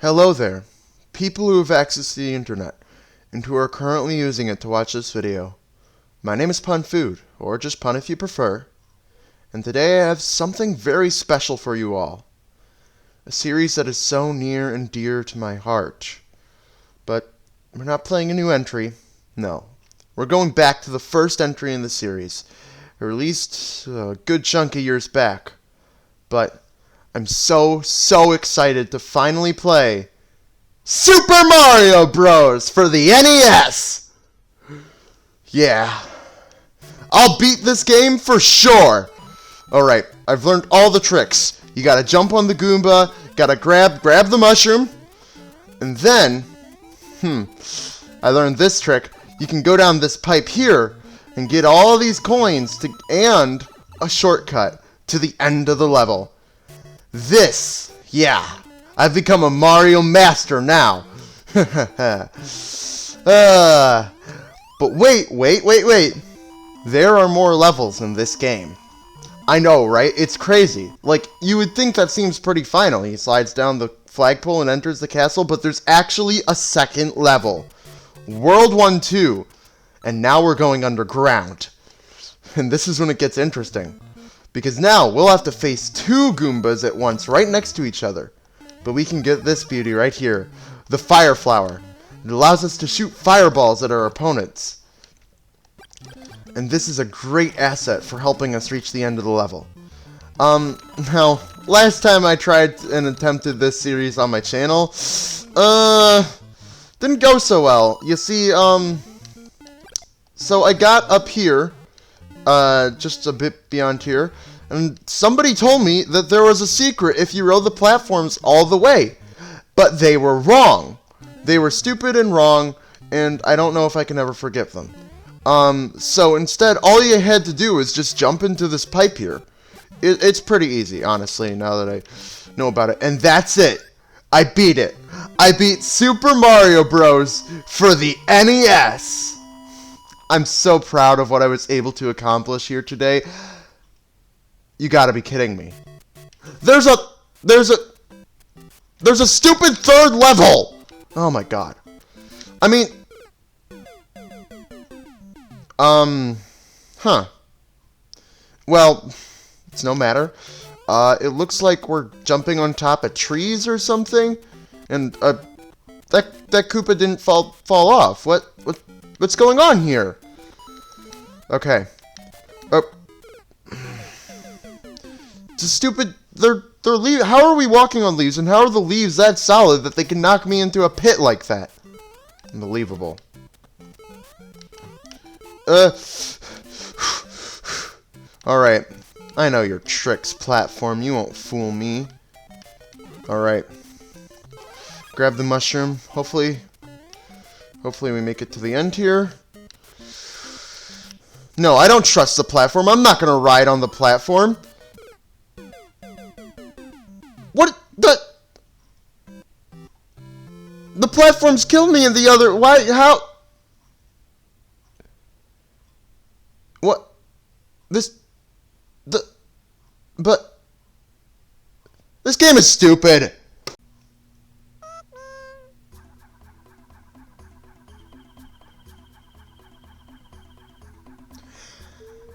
Hello there, people who have access to the internet, and who are currently using it to watch this video. My name is Pun Food, or just Pun if you prefer, and today I have something very special for you all. A series that is so near and dear to my heart. But we're not playing a new entry, no. We're going back to the first entry in the series, released a good chunk of years back. But I'm so excited to finally play Super Mario Bros. For the NES! Yeah. I'll beat this game for sure! Alright, I've learned all the tricks. You gotta jump on the Goomba, gotta grab the mushroom, and then, I learned this trick. You can go down this pipe here and get all these coins and a shortcut to the end of the level. Yeah, I've become a Mario master now. But wait. There are more levels in this game. I know, right? It's crazy. Like, you would think that seems pretty final. He slides down the flagpole and enters the castle, but there's actually a second level. World 1-2. And now we're going underground. And this is when it gets interesting. Because now we'll have to face two Goombas at once, right next to each other. But we can get this beauty right here. The Fire Flower. It allows us to shoot fireballs at our opponents. And this is a great asset for helping us reach the end of the level. Now, last time I tried and attempted this series on my channel, didn't go so well. You see, so I got up here, just a bit beyond here, and somebody told me that there was a secret if you rode the platforms all the way. But they were wrong. They were stupid and wrong, and I don't know if I can ever forgive them. So instead, all you had to do is just jump into this pipe here. It's pretty easy, honestly, now that I know about it. And that's it. I beat it. I beat Super Mario Bros. For the NES. I'm so proud of what I was able to accomplish here today. You gotta be kidding me. There's a stupid third level! Oh my god. I mean... Well, it's no matter. It looks like we're jumping on top of trees or something, and that Koopa didn't fall off. What's going on here? Okay. It's a stupid. They're leaves. How are we walking on leaves, and how are the leaves that solid that they can knock me into a pit like that? Unbelievable. Alright. I know your tricks, platform. You won't fool me. Alright. Grab the mushroom. Hopefully we make it to the end here. No, I don't trust the platform. I'm not gonna ride on the platform. What? The platforms killed me in the other... Why? How? What? But this game is stupid.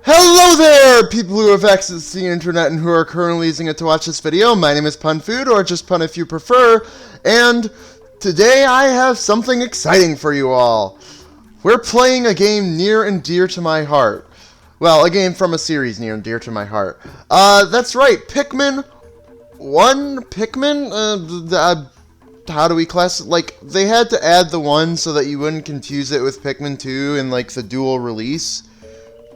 Hello there, people who have access to the internet and who are currently using it to watch this video. My name is Pun Food, or just Pun if you prefer, and today I have something exciting for you all. We're playing a game near and dear to my heart. Well, a game from a series near and dear to my heart. That's right, Pikmin 1? Pikmin? How do we class it? Like, they had to add the 1 so that you wouldn't confuse it with Pikmin 2 and, like, the dual release.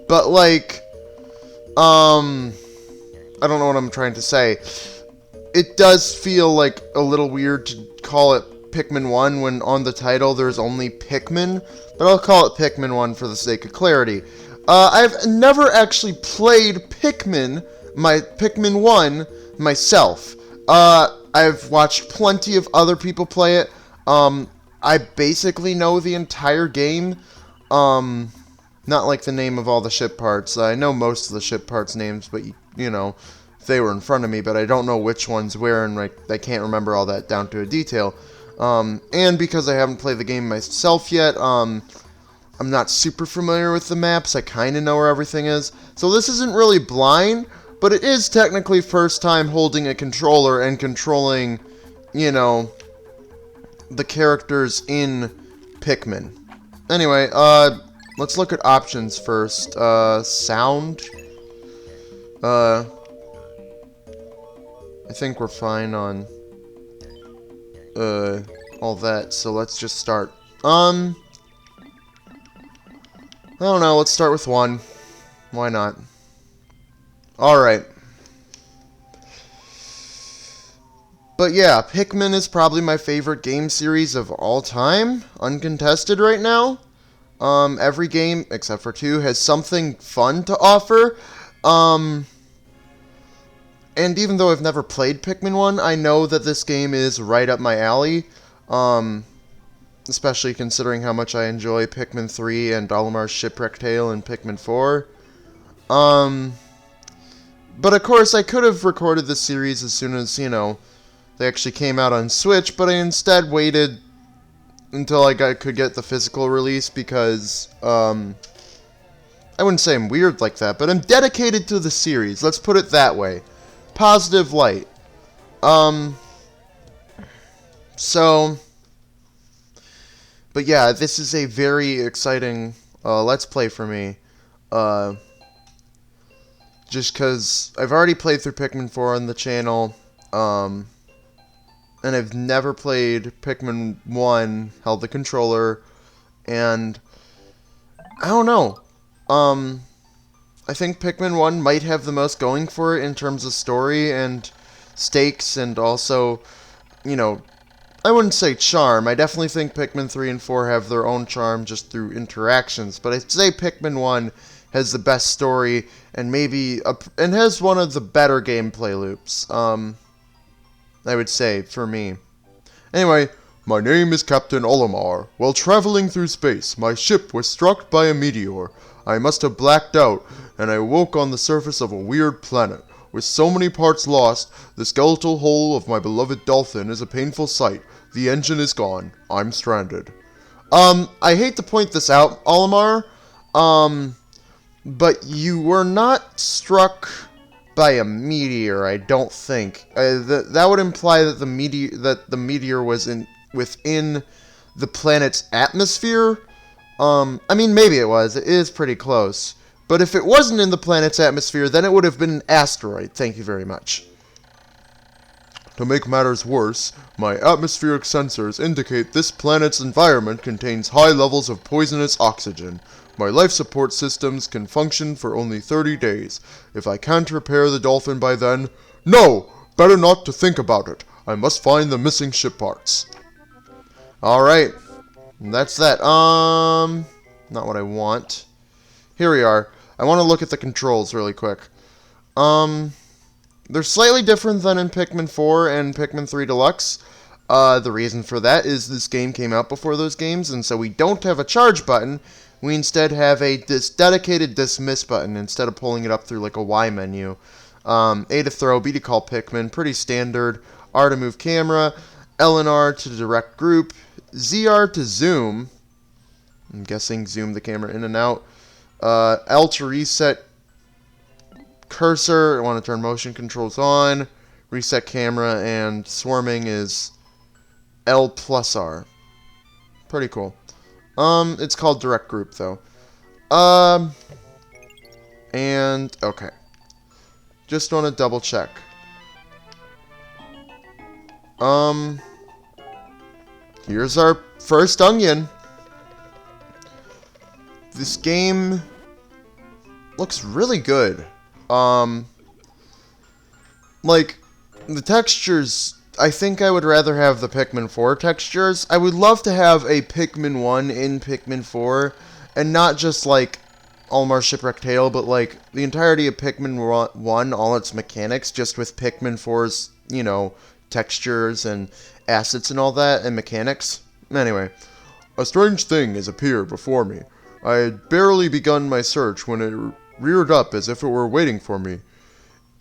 But, like, I don't know what I'm trying to say. It does feel, like, a little weird to call it Pikmin 1 when on the title there's only Pikmin, but I'll call it Pikmin 1 for the sake of clarity. I've never actually played Pikmin 1 myself. I've watched plenty of other people play it. I basically know the entire game. Not like the name of all the ship parts. I know most of the ship parts names, but you know, they were in front of me, but I don't know which one's where, and I can't remember all that down to a detail. And because I haven't played the game myself yet, I'm not super familiar with the maps. I kind of know where everything is. So this isn't really blind, but it is technically first time holding a controller and controlling, you know, the characters in Pikmin. Anyway, let's look at options first. Sound. I think we're fine on all that, so let's just start. I don't know, let's start with 1. Why not? Alright. But yeah, Pikmin is probably my favorite game series of all time, uncontested right now. Every game, except for 2, has something fun to offer. And even though I've never played Pikmin 1, I know that this game is right up my alley. Especially considering how much I enjoy Pikmin 3 and Olimar's Shipwreck Tale and Pikmin 4. But of course, I could have recorded this series as soon as, you know, they actually came out on Switch, but I instead waited until I could get the physical release because, I wouldn't say I'm weird like that, but I'm dedicated to the series. Let's put it that way. Positive light. But yeah, this is a very exciting Let's Play for me. Just because I've already played through Pikmin 4 on the channel, and I've never played Pikmin 1, held the controller, and I don't know. I think Pikmin 1 might have the most going for it in terms of story and stakes, and also, you know, I wouldn't say charm. I definitely think Pikmin 3 and 4 have their own charm just through interactions, but I'd say Pikmin 1 has the best story and and has one of the better gameplay loops, I would say, for me. Anyway, my name is Captain Olimar. While traveling through space, my ship was struck by a meteor. I must have blacked out, and I woke on the surface of a weird planet. With so many parts lost, the skeletal hull of my beloved dolphin is a painful sight. The engine is gone. I'm stranded. I hate to point this out, Olimar, but you were not struck by a meteor, I don't think. That would imply that the meteor was within the planet's atmosphere. I mean, maybe it was. It is pretty close. But if it wasn't in the planet's atmosphere, then it would have been an asteroid. Thank you very much. To make matters worse, my atmospheric sensors indicate this planet's environment contains high levels of poisonous oxygen. My life support systems can function for only 30 days. If I can't repair the dolphin by then, no! Better not to think about it. I must find the missing ship parts. Alright. That's that. Not what I want. Here we are. I want to look at the controls really quick. They're slightly different than in Pikmin 4 and Pikmin 3 Deluxe. The reason for that is this game came out before those games, and so we don't have a charge button. We instead have a dedicated dismiss button instead of pulling it up through like a Y menu. A to throw, B to call Pikmin, pretty standard. R to move camera, L and R to direct group, ZR to zoom. I'm guessing zoom the camera in and out. L to reset cursor. I want to turn motion controls on. Reset camera, and swarming is L plus R. Pretty cool. It's called direct group though. And okay. Just want to double check. Here's our first onion. This game looks really good. Like, the textures, I think I would rather have the Pikmin 4 textures. I would love to have a Pikmin 1 in Pikmin 4, and not just, like, Olimar's Shipwreck Tale, but, like, the entirety of Pikmin 1, all its mechanics, just with Pikmin 4's, you know, textures and assets and all that, and mechanics. Anyway, a strange thing has appeared before me. I had barely begun my search when it reared up as if it were waiting for me.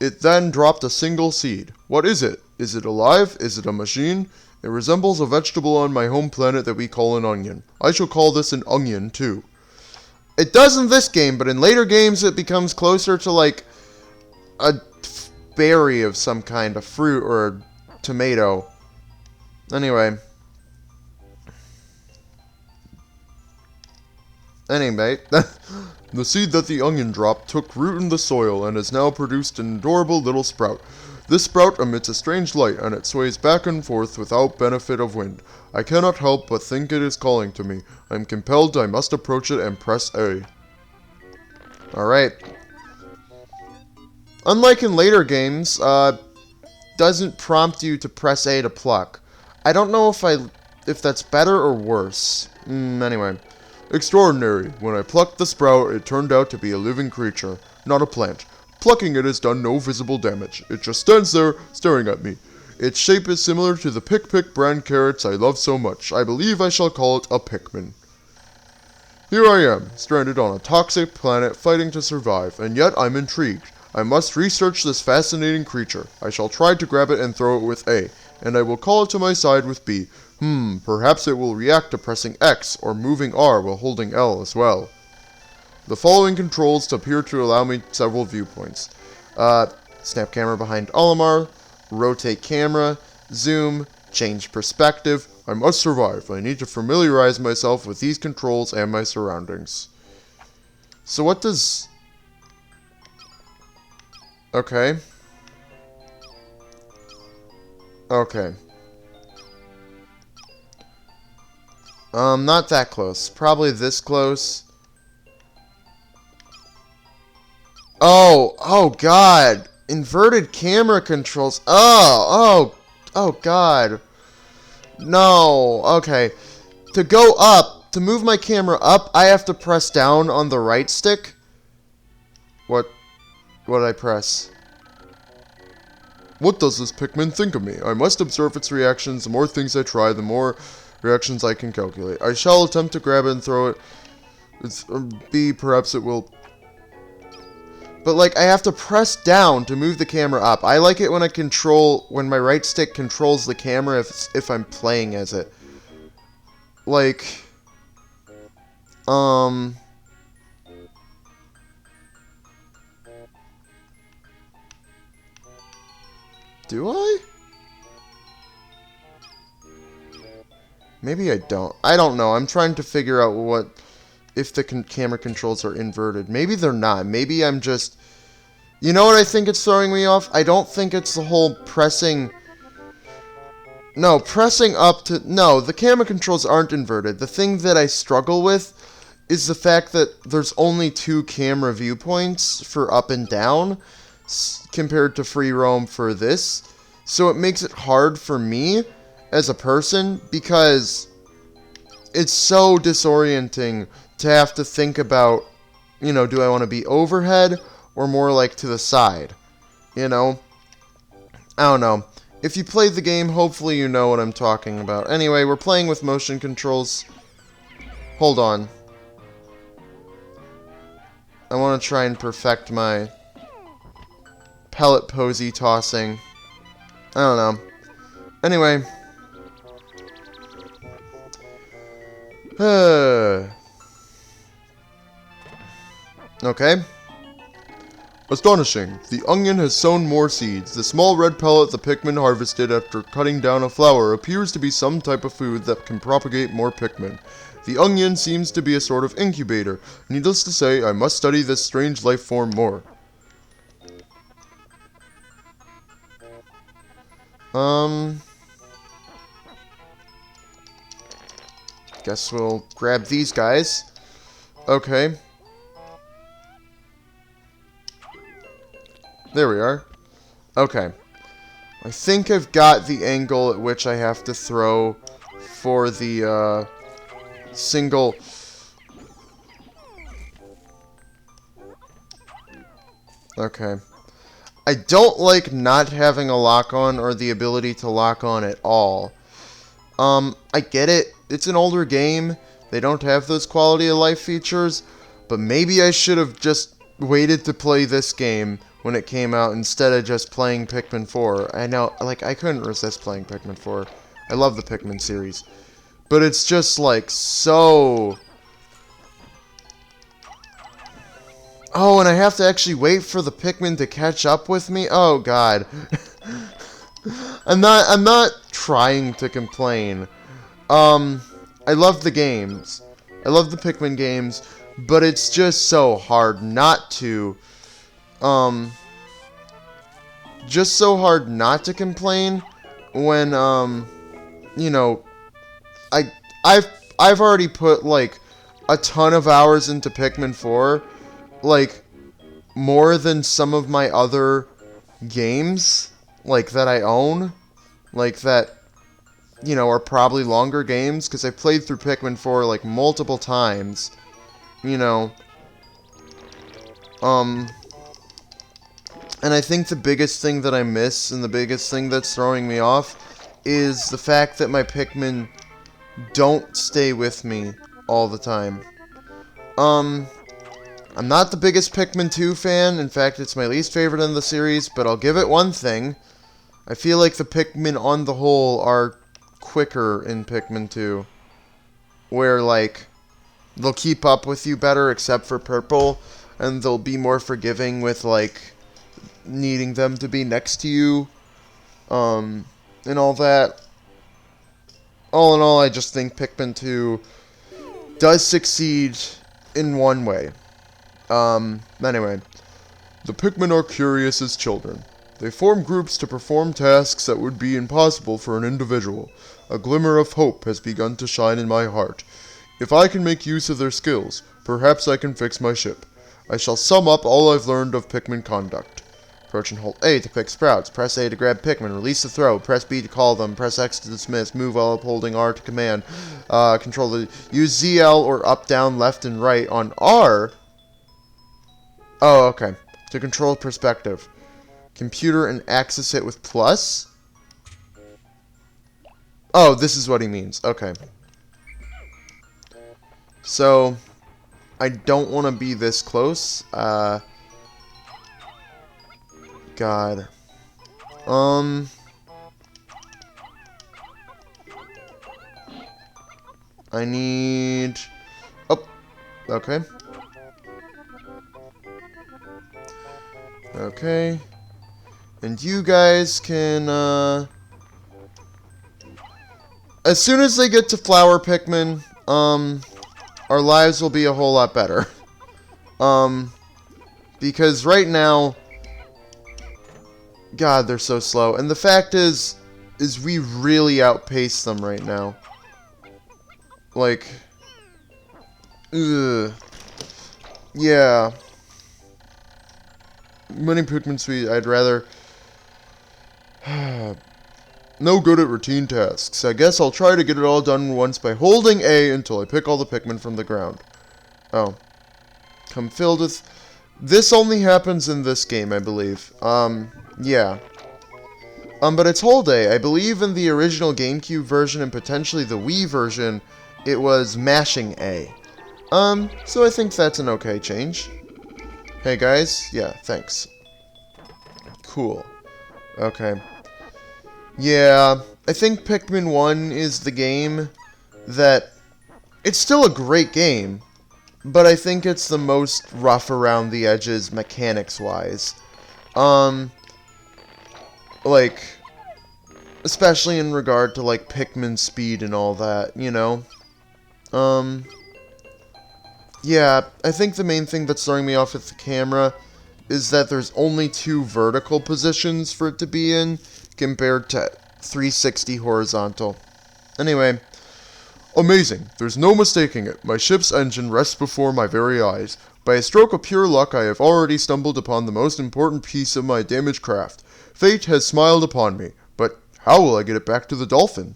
It then dropped a single seed. What is it? Is it alive? Is it a machine? It resembles a vegetable on my home planet that we call an onion. I shall call this an onion, too. It does in this game, but in later games it becomes closer to like a berry of some kind, a fruit or a tomato. Anyway, the seed that the onion dropped took root in the soil and has now produced an adorable little sprout. This sprout emits a strange light, and it sways back and forth without benefit of wind. I cannot help but think it is calling to me. I am compelled, I must approach it and press A. Alright. Unlike in later games, doesn't prompt you to press A to pluck. I don't know if that's better or worse. Anyway. Extraordinary. When I plucked the sprout, it turned out to be a living creature, not a plant. Plucking it has done no visible damage. It just stands there, staring at me. Its shape is similar to the Pick brand carrots I love so much. I believe I shall call it a Pikmin. Here I am, stranded on a toxic planet fighting to survive, and yet I'm intrigued. I must research this fascinating creature. I shall try to grab it and throw it with A, and I will call it to my side with B. Perhaps it will react to pressing X, or moving R while holding L as well. The following controls appear to allow me several viewpoints. Snap camera behind Olimar, rotate camera, zoom, change perspective. I must survive. I need to familiarize myself with these controls and my surroundings. So what does... Okay. Okay. Not that close. Probably this close. Oh God. Inverted camera controls. Oh God. No. Okay. To go up, to move my camera up, I have to press down on the right stick. What did I press? What does this Pikmin think of me? I must observe its reactions. The more things I try, the more reactions I can calculate. I shall attempt to grab it and throw it. It's B, perhaps it will... But, like, I have to press down to move the camera up. I like it when when my right stick controls the camera if I'm playing as it. Like, do I? Maybe I don't. I don't know. I'm trying to figure out if the camera controls are inverted. Maybe they're not. Maybe I'm just... You know what I think it's throwing me off? I don't think it's the whole pressing... No, pressing up to... No, the camera controls aren't inverted. The thing that I struggle with is the fact that there's only 2 camera viewpoints for up and down compared to free roam for this. So it makes it hard for me as a person because it's so disorienting to have to think about, you know, do I want to be overhead or more like to the side? You know? I don't know. If you played the game, hopefully you know what I'm talking about. Anyway, we're playing with motion controls. Hold on. I want to try and perfect my pellet posy tossing. I don't know. Anyway. Okay. Astonishing. The onion has sown more seeds. The small red pellet the Pikmin harvested after cutting down a flower appears to be some type of food that can propagate more Pikmin. The onion seems to be a sort of incubator. Needless to say, I must study this strange life form more. Guess we'll grab these guys. Okay. There we are. Okay. I think I've got the angle at which I have to throw for the, single... Okay. I don't like not having a lock-on or the ability to lock on at all. I get it. It's an older game. They don't have those quality of life features. But maybe I should have just waited to play this game when it came out instead of just playing Pikmin 4. I know, like, I couldn't resist playing Pikmin 4. I love the Pikmin series. But it's just, like, so... Oh, and I have to actually wait for the Pikmin to catch up with me? Oh, God. I'm not trying to complain. I love the games. I love the Pikmin games, but it's just so hard not to. Just so hard not to complain when, you know, I've already put, like, a ton of hours into Pikmin 4, like, more than some of my other games, like, that I own, like, that, you know, are probably longer games, because I played through Pikmin 4, like, multiple times, you know, and I think the biggest thing that I miss, and the biggest thing that's throwing me off, is the fact that my Pikmin don't stay with me all the time. I'm not the biggest Pikmin 2 fan. In fact, it's my least favorite in the series, but I'll give it one thing. I feel like the Pikmin on the whole are quicker in Pikmin 2. Where, like, they'll keep up with you better, except for Purple, and they'll be more forgiving with, like, needing them to be next to you, and all that. All in all, I just think Pikmin 2 does succeed in one way. Anyway. The Pikmin are curious as children. They form groups to perform tasks that would be impossible for an individual. A glimmer of hope has begun to shine in my heart. If I can make use of their skills, perhaps I can fix my ship. I shall sum up all I've learned of Pikmin conduct. Approach and hold A to pick sprouts. Press A to grab Pikmin. Release the throw. Press B to call them. Press X to dismiss. Move while upholding R to command. Control the... Use ZL or up, down, left, and right on R. Oh, okay. To control perspective. Computer and access it with plus? Oh, this is what he means. Okay. So, I don't want to be this close. God. I need... Oh, okay. Okay. And you guys can, as soon as they get to Flower Pikmin, our lives will be a whole lot better. Because right now... God, they're so slow. And the fact is we really outpace them right now. Like... Ugh. Yeah. Winning Pikmin Suite, I'd rather... No good at routine tasks. I guess I'll try to get it all done once by holding A until I pick all the Pikmin from the ground. Oh. Come filled with... This only happens in this game, I believe. Yeah. But it's hold A. I believe in the original GameCube version and potentially the Wii version, it was mashing A. So I think that's an okay change. Hey guys, yeah, thanks. Cool. Okay. Yeah, I think Pikmin 1 is the game that... It's still a great game, but I think it's the most rough around the edges mechanics-wise. Like, especially in regard to, like, Pikmin speed and all that, you know? Yeah, I think the main thing that's throwing me off with the camera is that there's only 2 vertical positions for it to be in, compared to 360 horizontal. Anyway, amazing. There's no mistaking it. My ship's engine rests before my very eyes. By a stroke of pure luck, I have already stumbled upon the most important piece of my damaged craft. Fate has smiled upon me, but how will I get it back to the dolphin?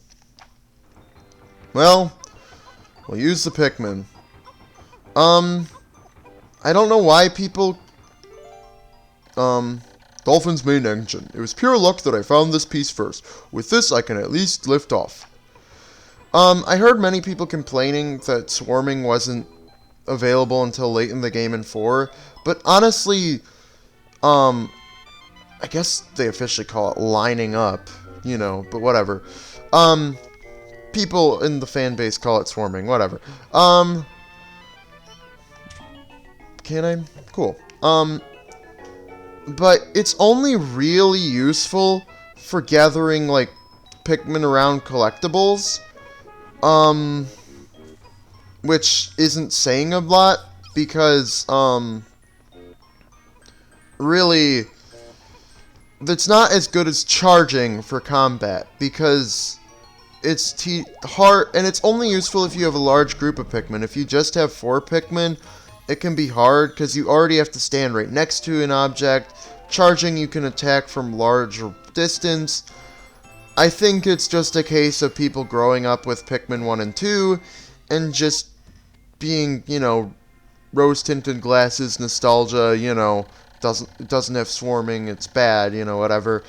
Well, we'll use the Pikmin. I don't know why people... Dolphin's main engine. It was pure luck that I found this piece first. With this, I can at least lift off. I heard many people complaining that swarming wasn't available until late in the game in 4, but honestly, I guess they officially call it lining up, you know, but whatever. People in the fan base call it swarming, whatever. Can I? Cool. But it's only really useful for gathering, like, Pikmin around collectibles. Which isn't saying a lot, because, really, it's not as good as charging for combat, because it's hard, and it's only useful if you have a large group of Pikmin. If you just have 4 Pikmin, it can be hard, because you already have to stand right next to an object. Charging, you can attack from larger distance. I think it's just a case of people growing up with Pikmin 1 and 2, and just being, you know, rose-tinted glasses nostalgia, you know, doesn't have swarming, it's bad, you know, whatever.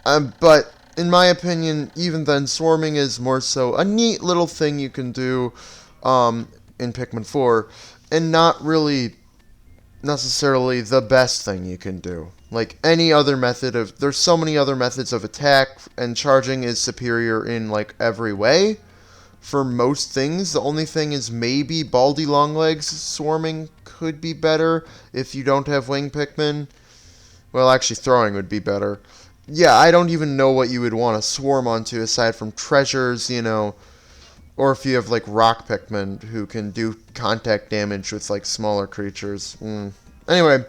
But in my opinion, even then, swarming is more so a neat little thing you can do in Pikmin 4, and not really necessarily the best thing you can do. Like any other method of, there's so many other methods of attack, and charging is superior in like every way for most things. The only thing is maybe Baldy Longlegs swarming could be better if you don't have wing Pikmin. Well, actually throwing would be better. Yeah, I don't even know what you would want to swarm onto aside from treasures, you know, or if you have like rock Pikmin who can do contact damage with like smaller creatures. Anyway,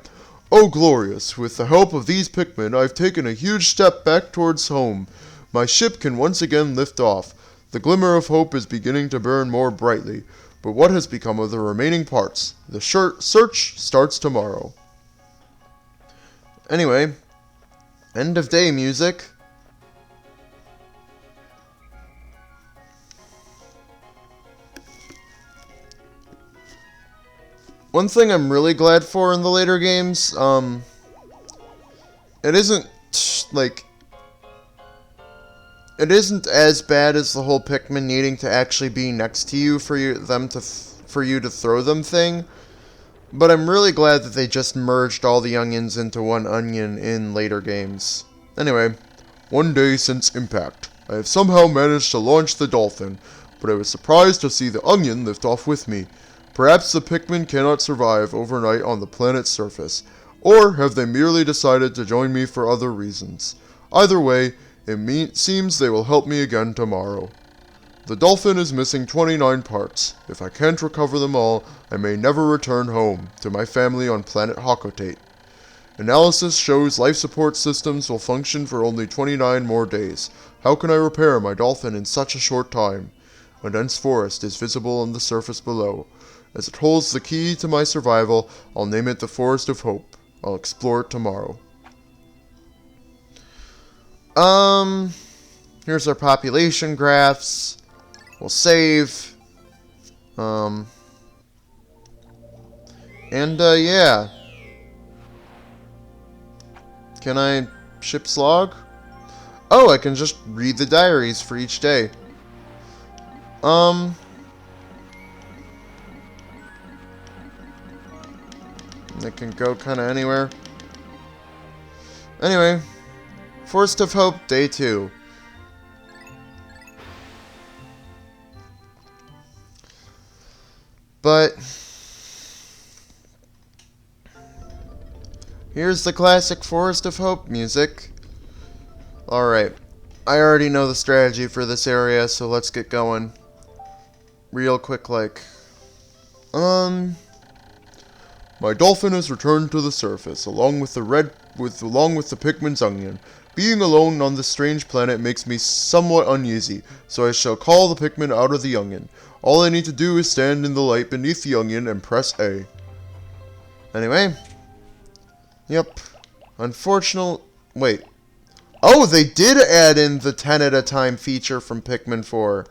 oh glorious, with the help of these Pikmin, I've taken a huge step back towards home. My ship can once again lift off. The glimmer of hope is beginning to burn more brightly, but what has become of the remaining parts? The search starts tomorrow. Anyway, end of day music. One thing I'm really glad for in the later games, it isn't, like, it isn't as bad as the whole Pikmin needing to actually be next to you for you to throw them thing, but I'm really glad that they just merged all the onions into one onion in later games. Anyway, one day since Impact, I have somehow managed to launch the Dolphin, but I was surprised to see the onion lift off with me. Perhaps the Pikmin cannot survive overnight on the planet's surface, or have they merely decided to join me for other reasons? Either way, it seems they will help me again tomorrow. The Dolphin is missing 29 parts. If I can't recover them all, I may never return home, to my family on planet Hakotate. Analysis shows life support systems will function for only 29 more days. How can I repair my Dolphin in such a short time? A dense forest is visible on the surface below. As it holds the key to my survival, I'll name it the Forest of Hope. I'll explore it tomorrow. Here's our population graphs. We'll save. Yeah. Can I ship's log? Oh, I can just read the diaries for each day. It can go kind of anywhere. Anyway, Forest of Hope, Day 2. But here's the classic Forest of Hope music. Alright, I already know the strategy for this area, so let's get going. Real quick, like. My Dolphin has returned to the surface, along with the Pikmin's onion. Being alone on this strange planet makes me somewhat uneasy, so I shall call the Pikmin out of the onion. All I need to do is stand in the light beneath the onion and press A. Anyway. Yep. Unfortunately... Wait. Oh, they did add in the 10 at a time feature from Pikmin 4.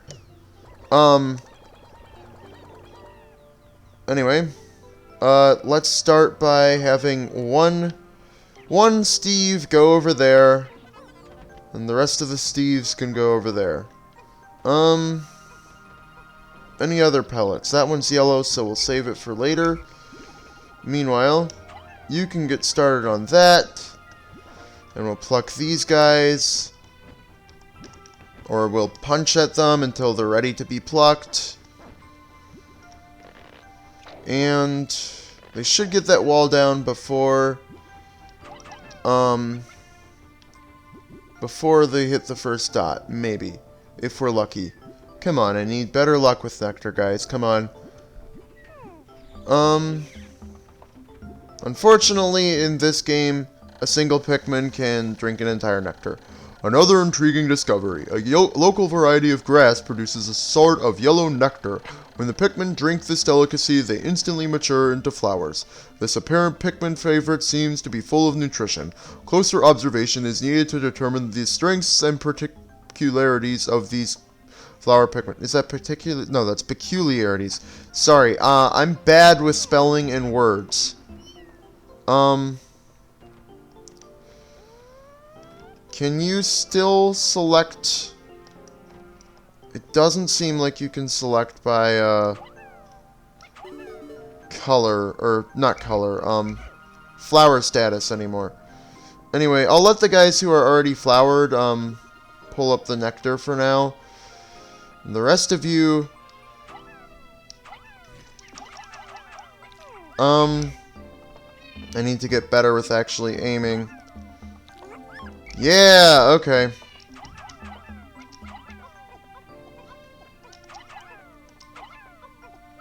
Anyway. Let's start by having one Steve go over there, and the rest of the Steves can go over there. Any other pellets? That one's yellow, so we'll save it for later. Meanwhile, you can get started on that. And we'll pluck these guys. Or we'll punch at them until they're ready to be plucked. And they should get that wall down before they hit the first dot. Maybe. If we're lucky. Come on, I need better luck with nectar, guys. Come on. Unfortunately, in this game, a single Pikmin can drink an entire nectar. Another intriguing discovery. A local variety of grass produces a sort of yellow nectar. When the Pikmin drink this delicacy, they instantly mature into flowers. This apparent Pikmin favorite seems to be full of nutrition. Closer observation is needed to determine the strengths and particularities of these flower Pikmin. Is that particular? No, that's peculiarities. Sorry, I'm bad with spelling and words. Can you still select? It doesn't seem like you can select by, color, or not color, flower status anymore. Anyway, I'll let the guys who are already flowered, pull up the nectar for now. And the rest of you, I need to get better with actually aiming. Yeah, okay.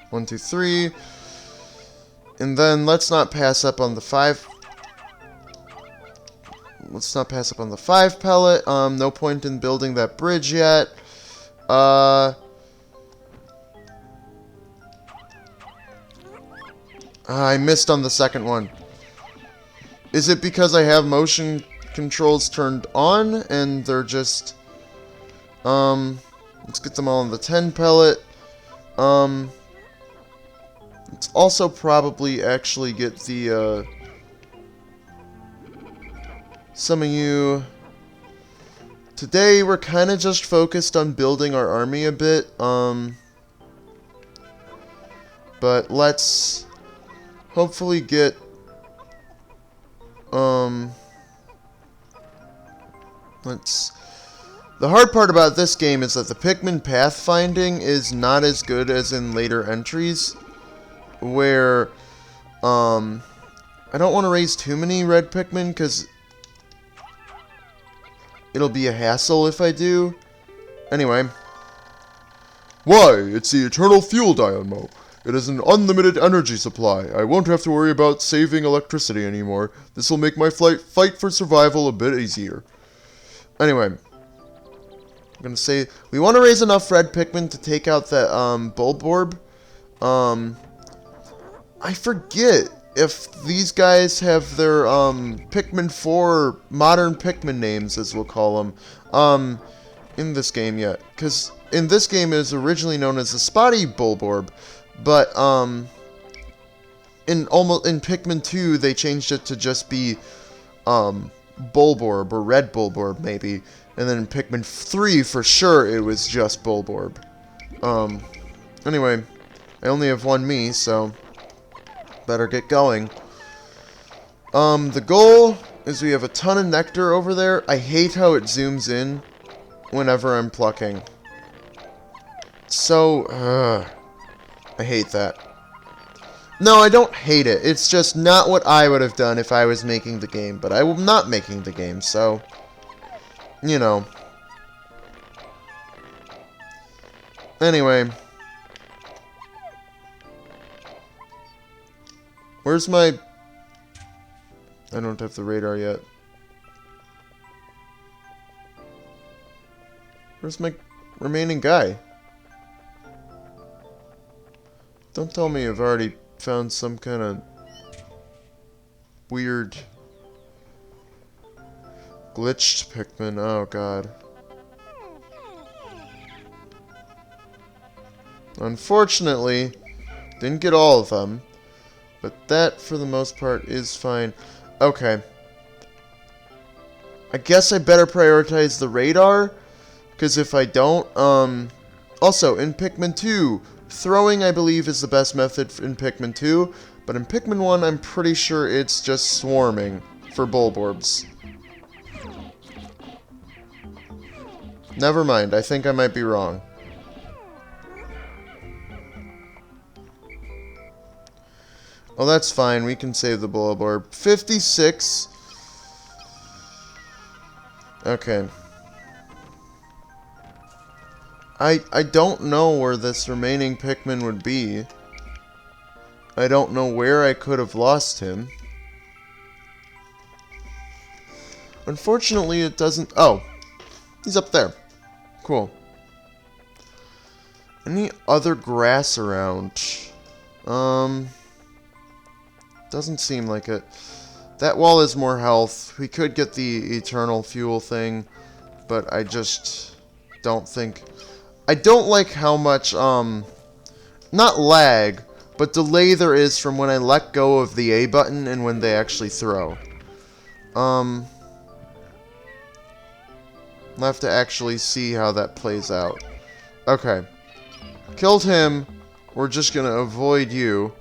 One, two, three. And then let's not pass up on the 5. Let's not pass up on the 5 pellet. No point in building that bridge yet. I missed on the second one. Is it because I have motion controls turned on and they're just let's get them all on the 10 pellet. Let's also probably actually get the some of you. Today we're kind of just focused on building our army a bit, but let's hopefully get the hard part about this game is that the Pikmin pathfinding is not as good as in later entries, where I don't want to raise too many red Pikmin because it'll be a hassle if I do. Anyway. Why, it's the eternal fuel dynamo. It is an unlimited energy supply. I won't have to worry about saving electricity anymore. This will make my fight for survival a bit easier. Anyway, I'm gonna say we want to raise enough red Pikmin to take out that Bulborb. I forget if these guys have their Pikmin 4 modern Pikmin names, as we'll call them, in this game yet. Because in this game it was originally known as the Spotty Bulborb, but in Pikmin 2 they changed it to just be Bulborb, or Red Bulborb maybe, and then in Pikmin 3 for sure it was just Bulborb. Anyway, I only have one me, so better get going. The goal is we have a ton of nectar over there. I hate how it zooms in whenever I'm plucking. So, I hate that. No, I don't hate it. It's just not what I would have done if I was making the game. But I'm not making the game, so, you know. Anyway. Where's my... I don't have the radar yet. Where's my remaining guy? Don't tell me I've already found some kind of weird glitched Pikmin. Oh god. Unfortunately, didn't get all of them, but that for the most part is fine. Okay. I guess I better prioritize the radar, because if I don't, also in Pikmin 2, throwing, I believe, is the best method in Pikmin 2, But in Pikmin 1, I'm pretty sure it's just swarming for Bulborbs. Never mind, I think I might be wrong. Oh, that's fine, we can save the Bulborb. 56. Okay. I don't know where this remaining Pikmin would be. I don't know where I could have lost him. Unfortunately, it doesn't... Oh, he's up there. Cool. Any other grass around? Doesn't seem like it. That wall is more health. We could get the eternal fuel thing, but I just don't think... I don't like how much, not lag, but delay there is from when I let go of the A button and when they actually throw. I'll have to actually see how that plays out. Okay. Killed him. We're just gonna avoid you.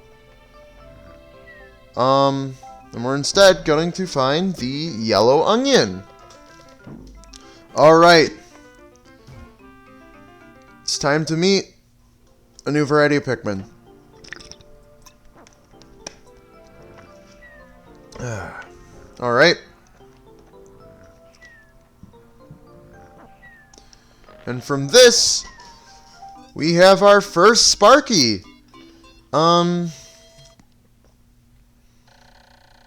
And we're instead going to find the yellow onion. Alright. It's time to meet a new variety of Pikmin. Alright. And from this, we have our first Sparky.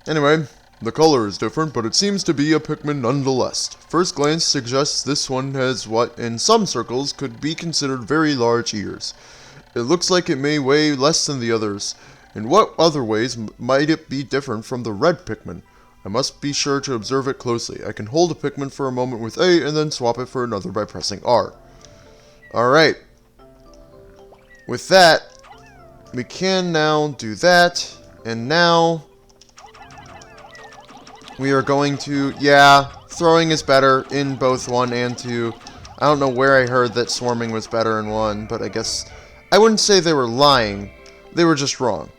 Anyway, the color is different, but it seems to be a Pikmin nonetheless. First glance suggests this one has what, in some circles, could be considered very large ears. It looks like it may weigh less than the others. In what other ways might it be different from the red Pikmin? I must be sure to observe it closely. I can hold a Pikmin for a moment with A and then swap it for another by pressing R. Alright. With that, we can now do that. And now we are going to... Yeah, throwing is better in both 1 and 2. I don't know where I heard that swarming was better in 1, but I guess... I wouldn't say they were lying. They were just wrong.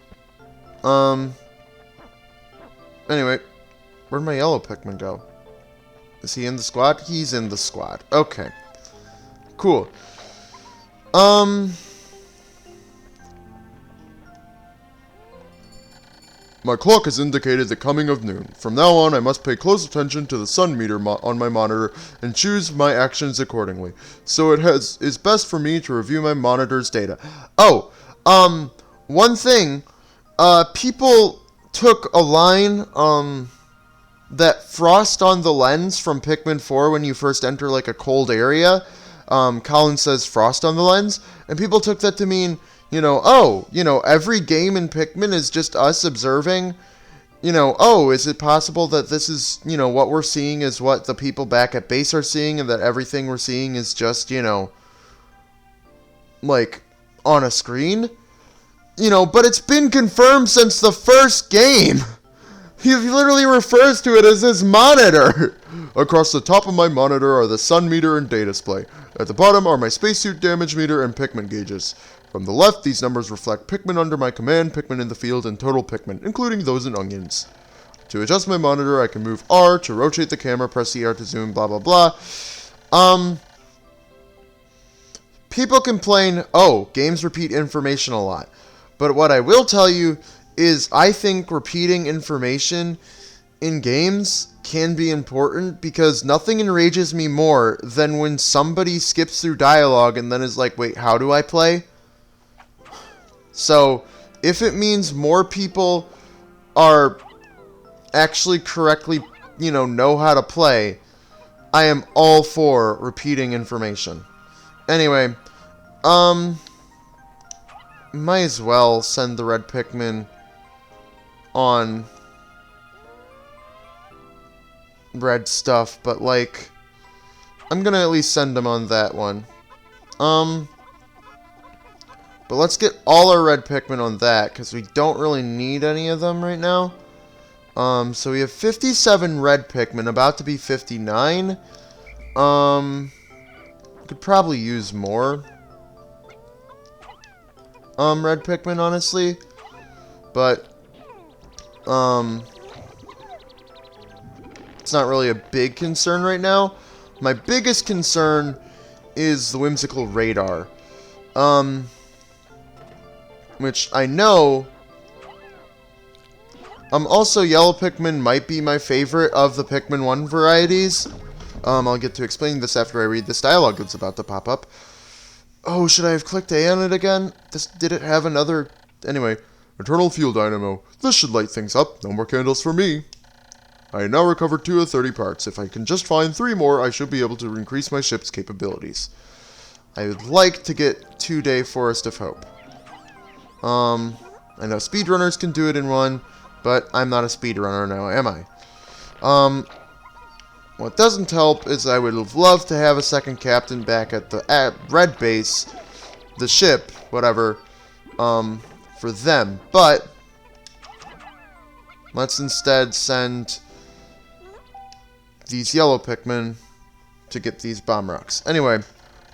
Anyway, where'd my yellow Pikmin go? Is he in the squad? He's in the squad. Okay. Cool. My clock has indicated the coming of noon. From now on, I must pay close attention to the sun meter on my monitor and choose my actions accordingly. So is best for me to review my monitor's data. Oh, one thing, people took a line, that frost on the lens from Pikmin 4 when you first enter, like, a cold area. Colin says frost on the lens, and people took that to mean, you know, oh, you know, every game in Pikmin is just us observing, you know, oh, is it possible that this is, you know, what we're seeing is what the people back at base are seeing, and that everything we're seeing is just, you know, like, on a screen? You know, but it's been confirmed since the first game. He literally refers to it as his monitor. Across the top of my monitor are the sun meter and data display. At the bottom are my spacesuit damage meter and Pikmin gauges. From the left, these numbers reflect Pikmin under my command, Pikmin in the field, and total Pikmin, including those in onions. To adjust my monitor, I can move R to rotate the camera, press the R to zoom, blah, blah, blah. People complain, oh, games repeat information a lot. But what I will tell you is I think repeating information in games can be important, because nothing enrages me more than when somebody skips through dialogue and then is like, wait, how do I play? So, if it means more people are actually correctly, you know how to play, I am all for repeating information. Anyway, might as well send the red Pikmin on red stuff, but, like, I'm gonna at least send them on that one. But let's get all our red Pikmin on that, because we don't really need any of them right now. So we have 57 red Pikmin, about to be 59. Could probably use more red Pikmin, honestly. But it's not really a big concern right now. My biggest concern is the whimsical radar. Which I know... also, yellow Pikmin might be my favorite of the Pikmin 1 varieties. I'll get to explaining this after I read this dialogue that's about to pop up. Oh, should I have clicked A on it again? Did it have another... Anyway, Eternal Fuel Dynamo. This should light things up. No more candles for me. I now recovered 2 of 30 parts. If I can just find 3 more, I should be able to increase my ship's capabilities. I would like to get 2-day Forest of Hope. I know speedrunners can do it in one, but I'm not a speedrunner now, am I? What doesn't help is I would have loved to have a second captain back at the red base, the ship, whatever, for them. But let's instead send these yellow Pikmin to get these bomb rocks. Anyway,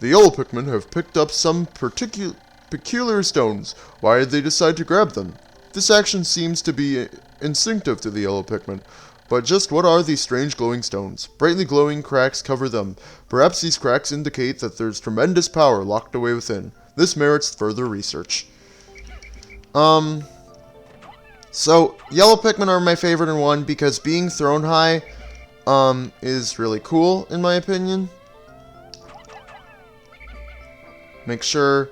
the yellow Pikmin have picked up some peculiar stones. Why did they decide to grab them? This action seems to be instinctive to the yellow Pikmin. But just what are these strange glowing stones? Brightly glowing cracks cover them. Perhaps these cracks indicate that there's tremendous power locked away within. This merits further research. So, yellow Pikmin are my favorite in 1 because being thrown high, is really cool, in my opinion. Make sure...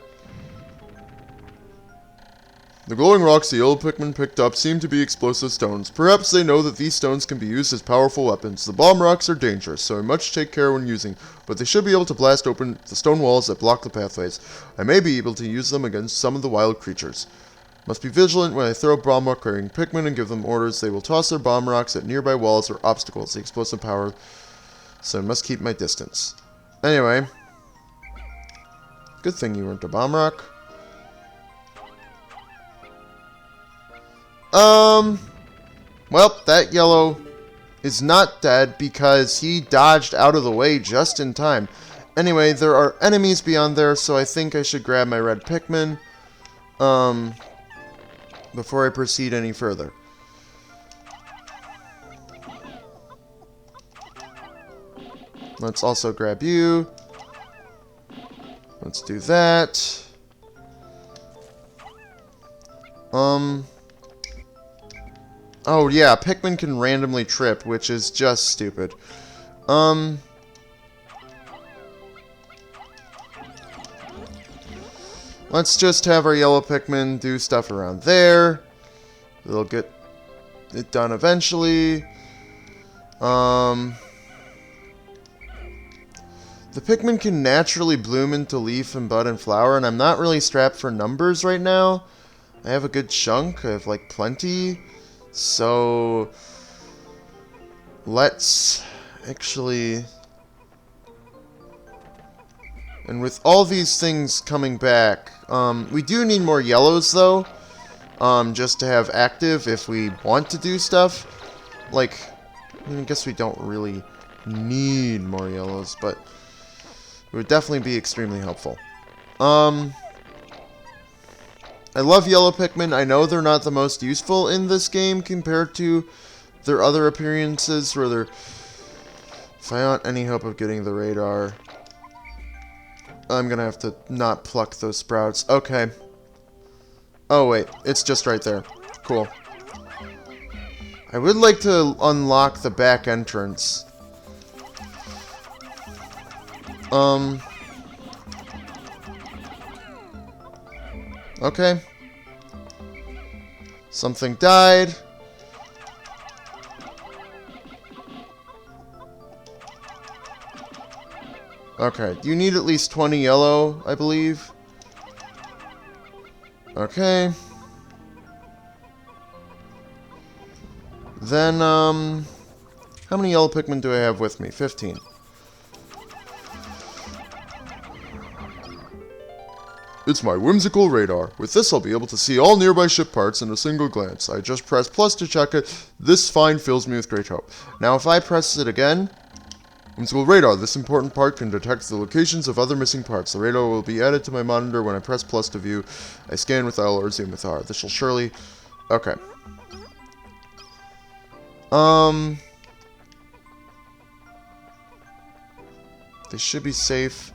The glowing rocks the yellow Pikmin picked up seem to be explosive stones. Perhaps they know that these stones can be used as powerful weapons. The bomb rocks are dangerous, so I must take care when using, but they should be able to blast open the stone walls that block the pathways. I may be able to use them against some of the wild creatures. Must be vigilant when I throw bomb rock carrying Pikmin and give them orders. They will toss their bomb rocks at nearby walls or obstacles. The explosive power, so I must keep my distance. Anyway, good thing you weren't a bomb rock. Well, that yellow is not dead because he dodged out of the way just in time. Anyway, there are enemies beyond there, so I think I should grab my red Pikmin, before I proceed any further. Let's also grab you. Let's do that. Oh yeah, Pikmin can randomly trip, which is just stupid. Let's just have our yellow Pikmin do stuff around there. They'll get it done eventually. The Pikmin can naturally bloom into leaf and bud and flower, and I'm not really strapped for numbers right now. I have a good chunk. I have, like, plenty. So, let's actually... And with all these things coming back, we do need more yellows, though, just to have active if we want to do stuff. Like, I guess we don't really need more yellows, but it would definitely be extremely helpful. I love yellow Pikmin. I know they're not the most useful in this game compared to their other appearances, where they're... If I want any hope of getting the radar, I'm gonna have to not pluck those sprouts. Okay. Oh, wait. It's just right there. Cool. I would like to unlock the back entrance. Okay. Something died. Okay, you need at least 20 yellow, I believe. Okay. Then, how many yellow Pikmin do I have with me? 15. It's my whimsical radar. With this, I'll be able to see all nearby ship parts in a single glance. I just press plus to check it. This find fills me with great hope. Now, if I press it again... Whimsical radar. This important part can detect the locations of other missing parts. The radar will be added to my monitor when I press plus to view. I scan with L or zoom with R. This will surely... Okay. They should be safe.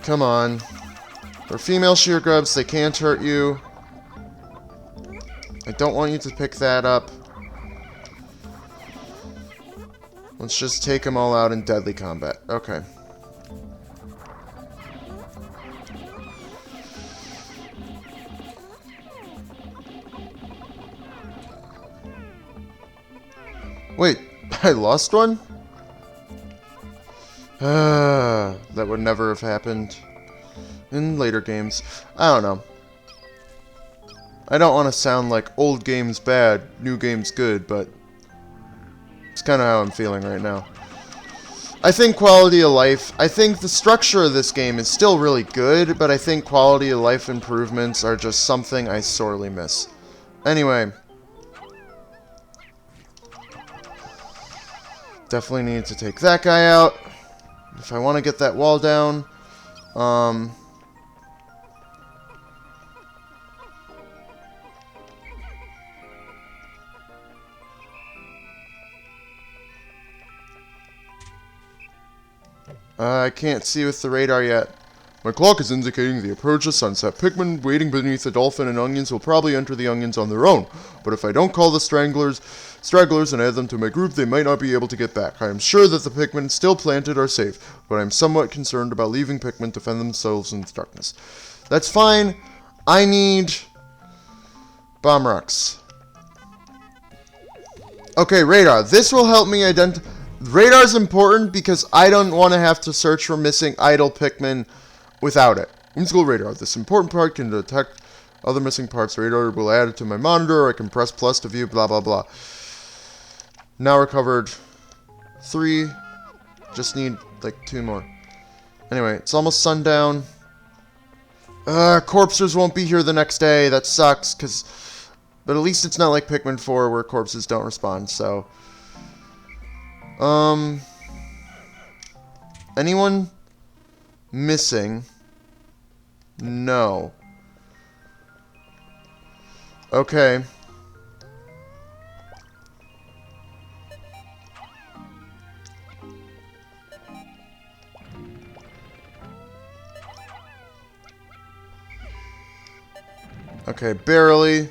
Come on. They're female shear grubs. They can't hurt you. I don't want you to pick that up. Let's just take them all out in deadly combat. Okay. Wait, I lost one? That would never have happened in later games. I don't know. I don't want to sound like old games bad, new games good, but it's kind of how I'm feeling right now. I think quality of life, I think the structure of this game is still really good, but I think quality of life improvements are just something I sorely miss. Anyway. Definitely need to take that guy out. If I want to get that wall down. I can't see with the radar yet. My clock is indicating the approach of sunset. Pikmin waiting beneath the dolphin and onions will probably enter the onions on their own. But if I don't call the stragglers and add them to my group, they might not be able to get back. I am sure that the Pikmin still planted are safe, but I'm somewhat concerned about leaving Pikmin to fend themselves in the darkness. That's fine. I need bomb rocks. Okay, radar. This will help me identify. Radar is important because I don't want to have to search for missing idle Pikmin without it. School radar. This important part can detect other missing parts. Radar will add it to my monitor. I can press plus to view, blah, blah, blah. Now recovered 3. Just need, like, 2 more. Anyway, it's almost sundown. Corpses won't be here the next day. That sucks, but at least it's not like Pikmin 4 where corpses don't respond, so. Anyone missing? No. Okay. Okay, barely.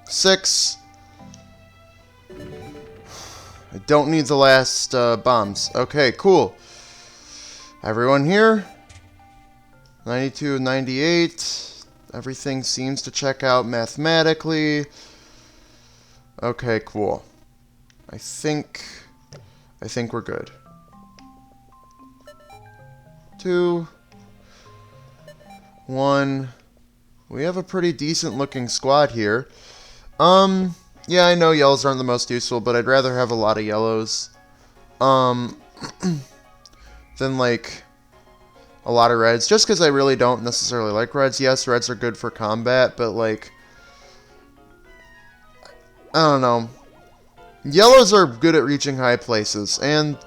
6. I don't need the last bombs. Okay, cool. Everyone here? 92 and 98. Everything seems to check out mathematically. Okay, cool. I think we're good. 2, 1. We have a pretty decent looking squad here. Yeah, I know yellows aren't the most useful, but I'd rather have a lot of yellows. Than, like, a lot of reds. Just because I really don't necessarily like reds. Yes, reds are good for combat, but, like, I don't know. Yellows are good at reaching high places, and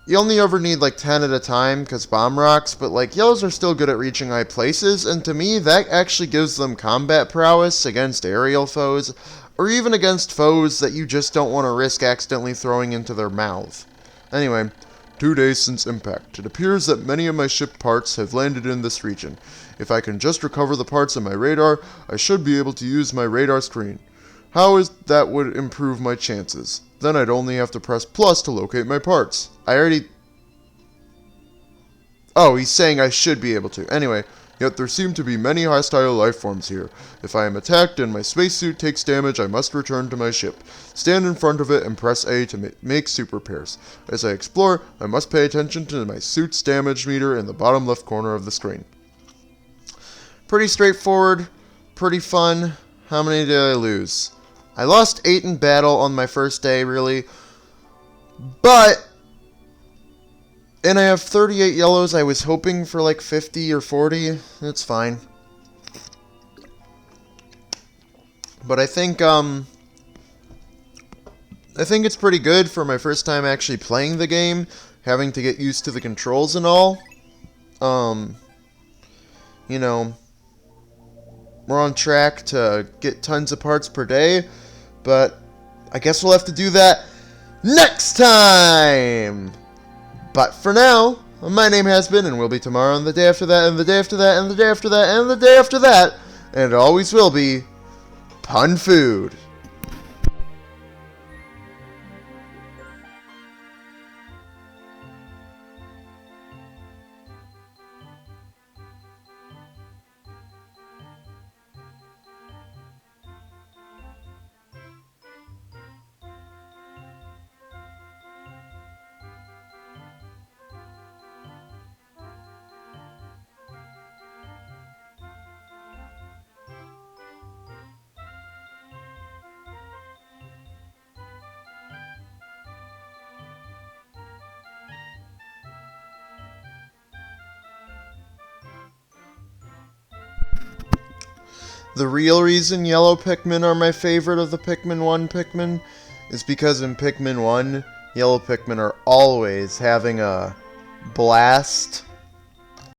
you only ever need, like, 10 at a time because bomb rocks, but, like, yellows are still good at reaching high places, and to me, that actually gives them combat prowess against aerial foes, or even against foes that you just don't want to risk accidentally throwing into their mouth. Anyway, 2 days since impact. It appears that many of my ship parts have landed in this region. If I can just recover the parts on my radar, I should be able to use my radar screen. How is that would improve my chances? Then I'd only have to press plus to locate my parts. I already... Oh, he's saying I should be able to. Anyway, yet there seem to be many hostile life forms here. If I am attacked and my spacesuit takes damage, I must return to my ship. Stand in front of it and press A to make suit repairs. As I explore, I must pay attention to my suit's damage meter in the bottom left corner of the screen. Pretty straightforward, pretty fun. How many did I lose? I lost 8 in battle on my first day, really. But... And I have 38 yellows. I was hoping for like 50 or 40. It's fine. But I think it's pretty good for my first time actually playing the game, having to get used to the controls and all. You know, we're on track to get tons of parts per day, but I guess we'll have to do that next time! But for now, my name has been, and will be tomorrow, and the day after that, and the day after that, and the day after that, and the day after that, and it always will be, Pun Food. The real reason yellow Pikmin are my favorite of the Pikmin 1 Pikmin is because in Pikmin 1, yellow Pikmin are always having a blast